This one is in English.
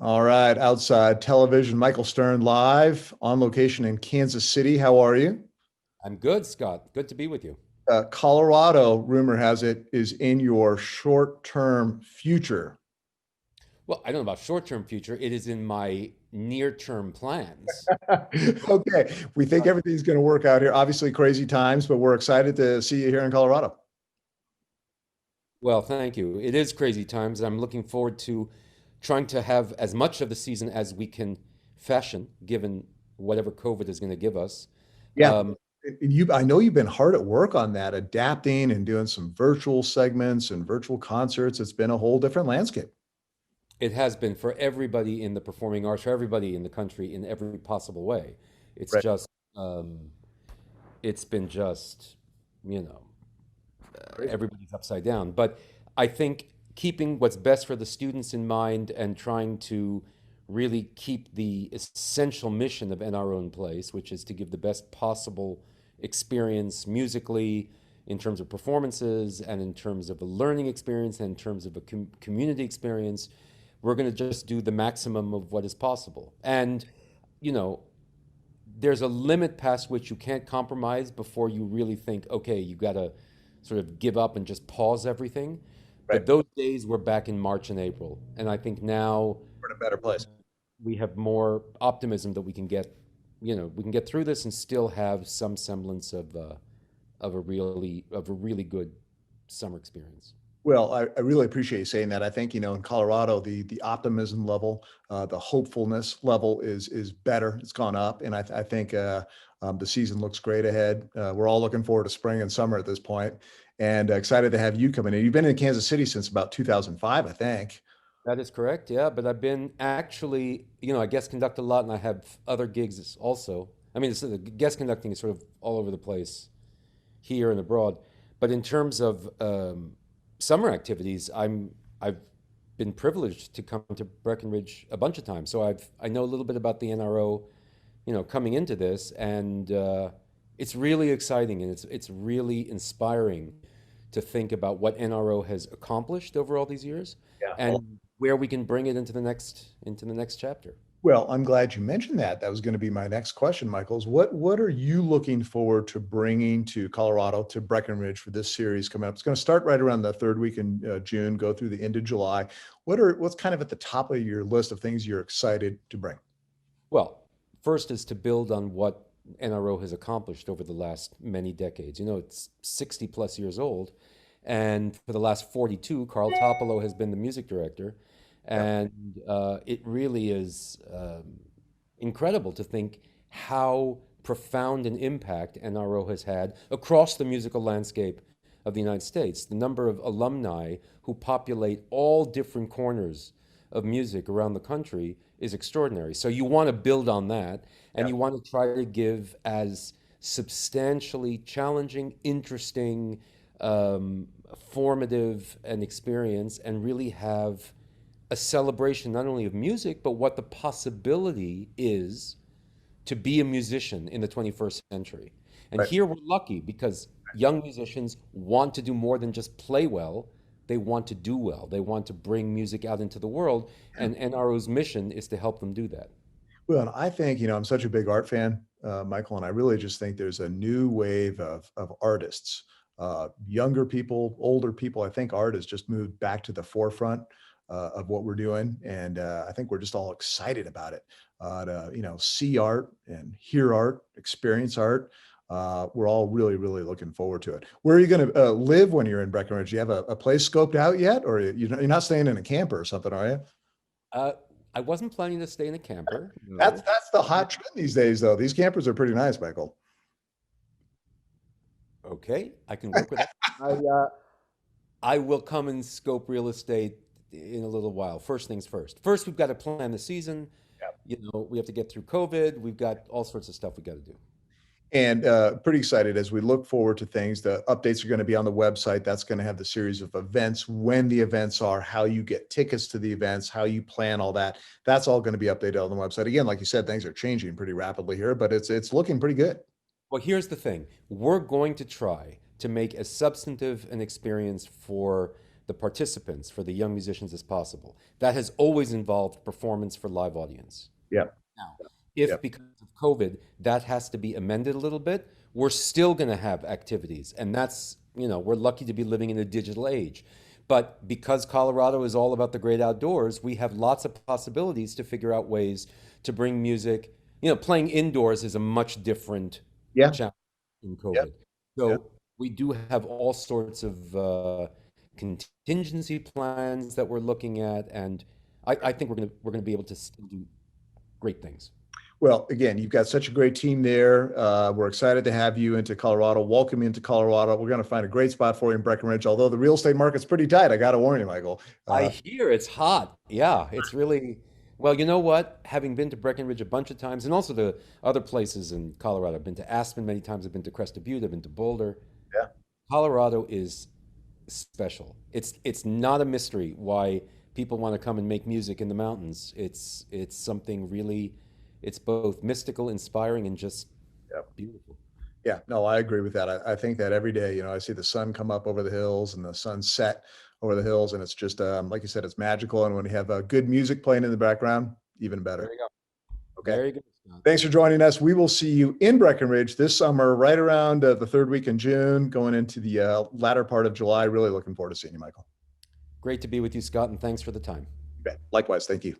All right, outside television, Michael Stern live on location in Kansas City. How are you? I'm good, Scott. Good to be with you. Colorado, rumor has it, is in your short-term future. Well, I don't know about short-term future. It is in my near-term plans. Okay, we think everything's going to work out here. Obviously, crazy times, but we're excited to see you here in Colorado. Well, thank you. It is crazy times, and I'm looking forward to trying to have as much of the season as we can fashion, given whatever COVID is going to give us. Yeah, Um, I know you've been hard at work on that, adapting and doing some virtual segments and virtual concerts. It's been a whole different landscape. it has been for everybody in the performing arts, for everybody in the country, in every possible way. It's Right. just, it's been just, you know, Crazy. everybody's upside down. But I think keeping what's best for the students in mind and trying to really keep the essential mission of NRO in place, which is to give the best possible experience musically in terms of performances and in terms of a learning experience and in terms of a community experience, we're going to just do the maximum of what is possible. And, you know, there's a limit past which you can't compromise before you really think, okay, you got to sort of give up and just pause everything. Right. But those days were back in March and April. And I think now We're in a better place. we have more optimism that we can get, we can get through this and still have some semblance of a really good summer experience. Well, I really appreciate you saying that. I think, in Colorado, the optimism level, the hopefulness level is better. It's gone up, and I think the season looks great ahead. We're all looking forward to spring and summer at this point, and excited to have you coming in. You've been in Kansas City since about 2005, I think. That is correct, yeah. But I've been actually, I guest conduct a lot and I have other gigs also. I mean, the guest conducting is sort of all over the place here and abroad. But in terms of summer activities, I've been privileged to come to Breckenridge a bunch of times. So I know a little bit about the NRO, coming into this, and it's really exciting and it's really inspiring to think about what NRO has accomplished over all these years Yeah. and where we can bring it into the next chapter. Well, I'm glad you mentioned that. That was going to be my next question, Michaels. What are you looking forward to bringing to Colorado, to Breckenridge for this series coming up? It's going to start right around the third week in June, go through the end of July. What's kind of at the top of your list of things you're excited to bring? Well, first is to build on what NRO has accomplished over the last many decades. It's 60 plus years old. And for the last 42, Carl Topolo has been the music director. Yeah. And it really is incredible to think how profound an impact NRO has had across the musical landscape of the United States. The number of alumni who populate all different corners of music around the country is extraordinary. So you want to build on that, and Yeah. you want to try to give as substantially challenging, interesting, formative an experience, and really have a celebration not only of music, but what the possibility is to be a musician in the 21st century. And Right. here we're lucky because young musicians want to do more than just play well. They want to do well. They want to bring music out into the world. And NRO's mission is to help them do that. Well, and I think, I'm such a big art fan, Michael, and I really just think there's a new wave of artists, younger people, older people. I think art has just moved back to the forefront of what we're doing, and I think we're just all excited about it. To see art and hear art, experience art. We're all really, really looking forward to it. Where are you going to live when you're in Breckenridge? Do you have a place scoped out yet, or you're not staying in a camper or something, are you? Uh, I wasn't planning to stay in a camper, That's no. that's the hot trend these days, though. These campers are pretty nice, Michael. Okay, I can work with that. I will come and scope real estate in a little while. First things first. First, we've got to plan the season. We have to get through COVID. We've got all sorts of stuff we got to do. And pretty excited as we look forward to things. The updates are going to be on the website. That's going to have the series of events, when the events are, how you get tickets to the events, how you plan all that. That's all going to be updated on the website. Again, like you said, things are changing pretty rapidly here, but it's looking pretty good. Well, here's the thing. We're going to try to make as substantive an experience for the participants, for the young musicians as possible. That has always involved performance for live audience. Yeah. Now, Yeah. if because of COVID that has to be amended a little bit, we're still going to have activities. And that's, we're lucky to be living in a digital age. But because Colorado is all about the great outdoors, we have lots of possibilities to figure out ways to bring music. Playing indoors is a much different Yeah. challenge in Yeah. COVID. Yeah. So we do have all sorts of contingency plans that we're looking at, and I think we're gonna be able to still do great things. Well, again, you've got such a great team there. We're excited to have you into Colorado. Welcome into Colorado. We're going to find a great spot for you in Breckenridge, although the real estate market's pretty tight. I got to warn you, Michael. I hear it's hot. Yeah, it's really well. You know what? Having been to Breckenridge a bunch of times, and also to other places in Colorado, I've been to Aspen many times. I've been to Crested Butte. I've been to Boulder. Yeah. Colorado is special. It's not a mystery why people want to come and make music in the mountains. It's something really. It's both mystical, inspiring, and just Yeah. beautiful. Yeah. No, I agree with that. I think that every day, I see the sun come up over the hills and the sun set over the hills. And it's just, like you said, it's magical. And when you have good music playing in the background, even There better. you go. Okay. Very good, Scott. Thanks for joining us. We will see you in Breckenridge this summer, right around the third week in June, going into the latter part of July. Really looking forward to seeing you, Michael. Great to be with you, Scott, and thanks for the time. You bet. Likewise. Thank you.